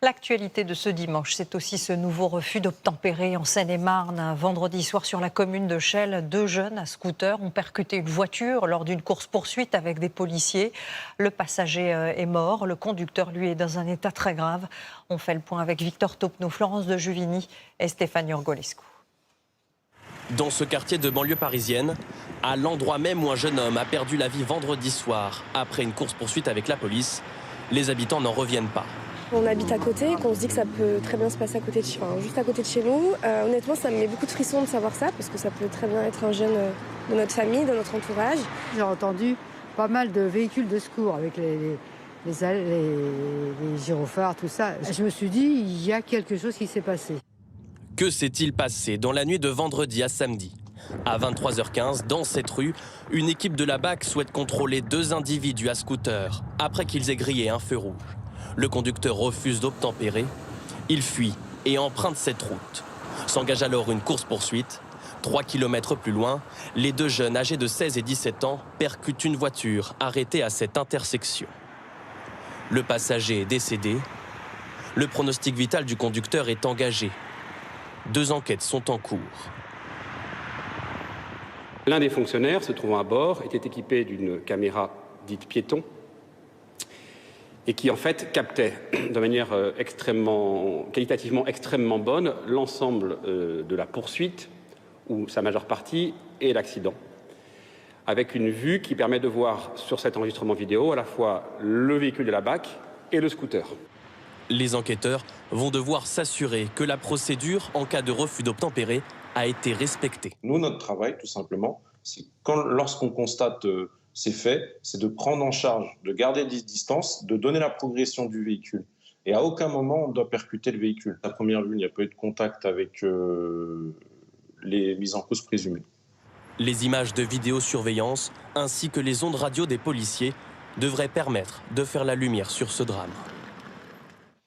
L'actualité de ce dimanche, c'est aussi ce nouveau refus d'obtempérer en Seine-et-Marne. Vendredi soir, sur la commune de Chelles, 2 jeunes à scooter ont percuté une voiture lors d'une course-poursuite avec des policiers. Le passager est mort, le conducteur, lui, est dans un état très grave. On fait le point avec Victor Topneau, Florence de Juvigny et Stéphane Urgolescu. Dans ce quartier de banlieue parisienne, à l'endroit même où un jeune homme a perdu la vie vendredi soir après une course-poursuite avec la police, les habitants n'en reviennent pas. On habite à côté, qu'on se dit que ça peut très bien se passer juste à côté de chez nous. Honnêtement, ça me met beaucoup de frissons de savoir ça, parce que ça peut très bien être un jeune de notre famille, de notre entourage. J'ai entendu pas mal de véhicules de secours avec les gyrophares, tout ça. Je me suis dit, il y a quelque chose qui s'est passé. Que s'est-il passé dans la nuit de vendredi à samedi ? À 23h15, dans cette rue, une équipe de la BAC souhaite contrôler 2 individus à scooter après qu'ils aient grillé un feu rouge. Le conducteur refuse d'obtempérer, il fuit et emprunte cette route. S'engage alors une course-poursuite. 3 km plus loin, les 2 jeunes âgés de 16 et 17 ans percutent une voiture arrêtée à cette intersection. Le passager est décédé. Le pronostic vital du conducteur est engagé. 2 enquêtes sont en cours. L'un des fonctionnaires se trouvant à bord était équipé d'une caméra dite piéton et qui en fait captait de manière qualitativement extrêmement bonne l'ensemble de la poursuite ou sa majeure partie et l'accident, avec une vue qui permet de voir sur cet enregistrement vidéo à la fois le véhicule de la BAC et le scooter. Les enquêteurs vont devoir s'assurer que la procédure en cas de refus d'obtempérer a été respectée. Nous, notre travail, tout simplement, c'est lorsqu'on constate ces faits, c'est de prendre en charge, de garder des distances, de donner la progression du véhicule. Et à aucun moment, on doit percuter le véhicule. À première vue, il n'y a pas eu de contact avec les mises en cause présumées. Les images de vidéosurveillance ainsi que les ondes radio des policiers devraient permettre de faire la lumière sur ce drame.